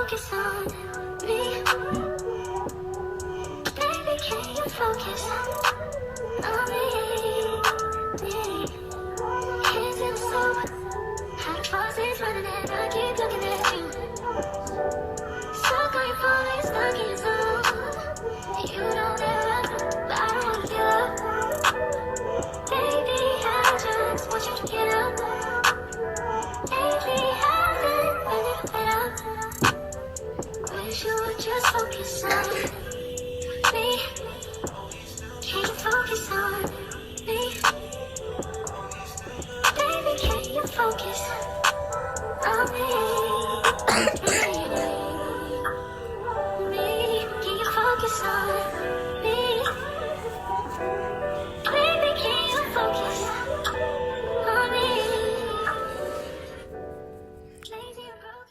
focus on me? Baby, can you focus on me? Hands in the soap, hot faucets running and I keep looking at you. Stuck on your phone, you're stuck in your zone. You don't ever, but I don't wanna give up. Baby, I just want you to get up. Baby, I've been ready to get up. Wish you would just focus on me. Can you focus on me? Baby, can you focus on me? Me, can you focus on me? Baby, can you focus on me? Lazy and broke.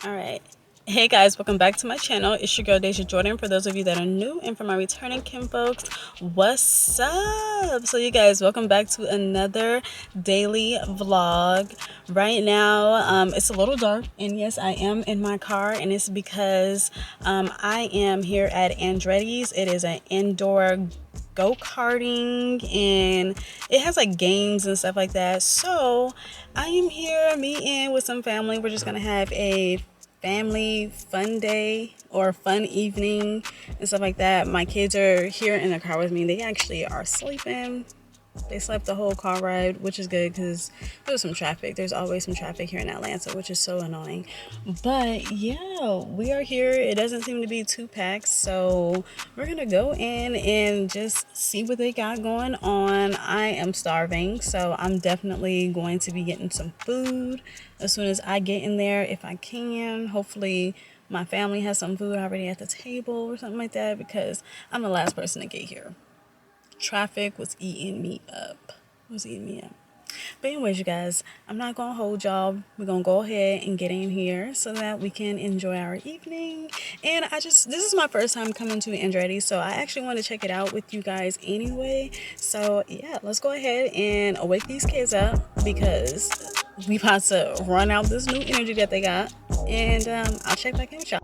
All right. Hey guys, welcome back to my channel. It's your girl Dazja Jordan. For those of you that are new, and for my returning Kinfolks, what's up? So you guys, welcome back to another daily vlog. Right now, it's a little dark, and yes, I am in my car, and it's because I am here at Andretti's. It is an indoor go-karting, and it has like games and stuff like that. So I am here meeting with some family. We're just gonna have a family fun day or fun evening and stuff like that. My kids are here in the car with me. They actually are sleeping. They slept the whole car ride, which is good because there's some traffic. There's always some traffic here in Atlanta, which is so annoying. But yeah, we are here. It doesn't seem to be too packed, so we're gonna go in and just see what they got going on. I am starving, so I'm definitely going to be getting some food as soon as I get in there, if I can. Hopefully my family has some food already at the table or something like that, because I'm the last person to get here. Traffic was eating me up. But anyways, you guys, I'm not gonna hold y'all. We're gonna go ahead and get in here so that we can enjoy our evening. And this is my first time coming to Andretti, so I actually want to check it out with you guys anyway. So yeah, let's go ahead and wake these kids up, because we about to run out this new energy that they got. And I'll check back in with y'all.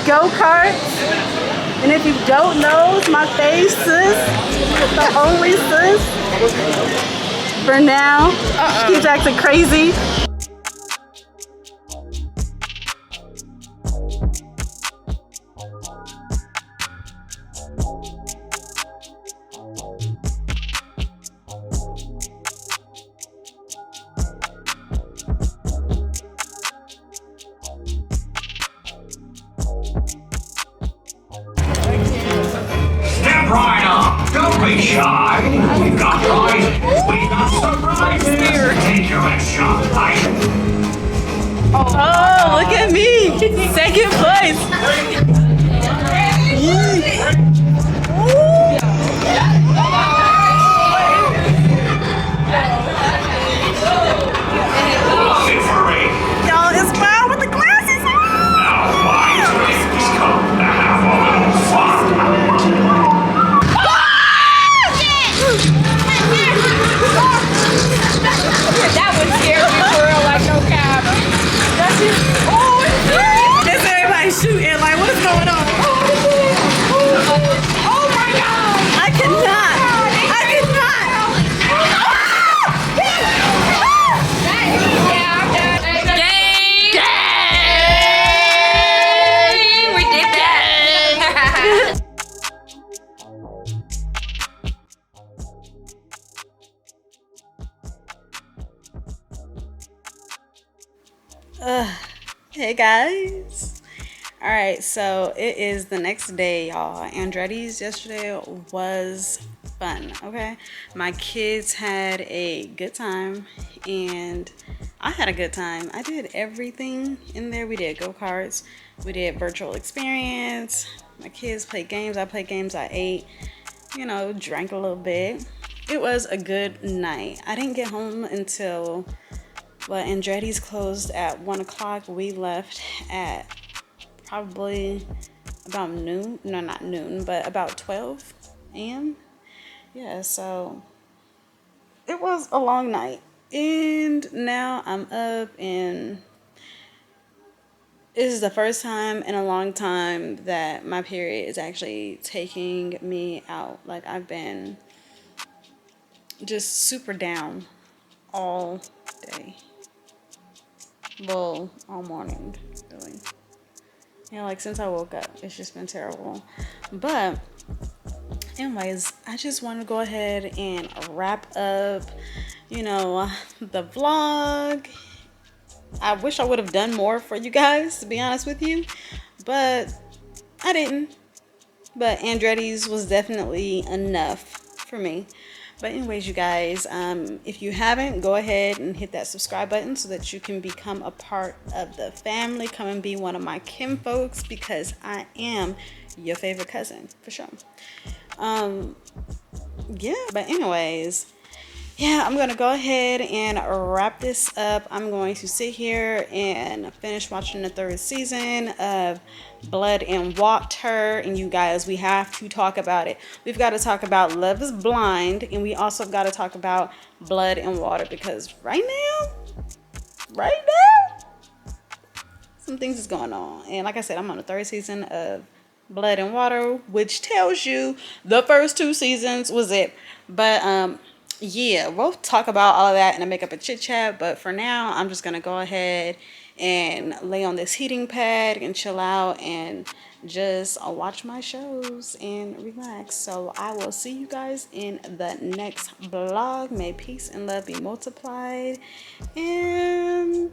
go-karts. And if you don't know, it's my fave sis. The only sis. For now. She keeps acting crazy. Step right up. Don't be shy. We've got prizes. We've got surprises. Take your next shot. Oh, look at me. Second place. Victory. Y'all, it's wild with the glasses on. Now my twins come to have a little fun. That would scare me for real, like no cap. There's everybody shooting. Like, what is going on? Oh my god! I cannot. I cannot. We did that! Hey guys. All right, so it is the next day, y'all. Andretti's yesterday was fun. Okay, my kids had a good time and I had a good time. I did everything in there. We did go-karts, we did virtual experience, my kids played games, I played games, I ate, you know, drank a little bit. It was a good night. I didn't get home until, well, Andretti's closed at 1 o'clock. We left at probably about noon. No, not noon, but about 12 a.m. Yeah, so it was a long night. And now I'm up, and this is the first time in a long time that my period is actually taking me out. Like, I've been just super down all day. Well, all morning, really. Yeah, like since I woke up, it's just been terrible. But anyways, I just want to go ahead and wrap up, you know, the vlog. I wish I would have done more for you guys, to be honest with you, but I didn't. But Andretti's was definitely enough for me. But anyways, you guys, if you haven't, go ahead and hit that subscribe button so that you can become a part of the family. Come and be one of my kinfolks, because I am your favorite cousin for sure. Yeah, but anyways, yeah, I'm gonna go ahead and wrap this up. I'm going to sit here and finish watching the 3rd season of Blood and Water. And you guys, we have to talk about it. We've got to talk about Love is Blind, and we also got to talk about Blood and Water, because right now, some things is going on. And like I said, I'm on the 3rd season of Blood and Water, which tells you the first 2 seasons was it. But yeah, we'll talk about all of that and make up a chit chat. But for now, I'm just gonna go ahead and lay on this heating pad and chill out and just watch my shows and relax. So I will see you guys in the next vlog. May peace and love be multiplied, and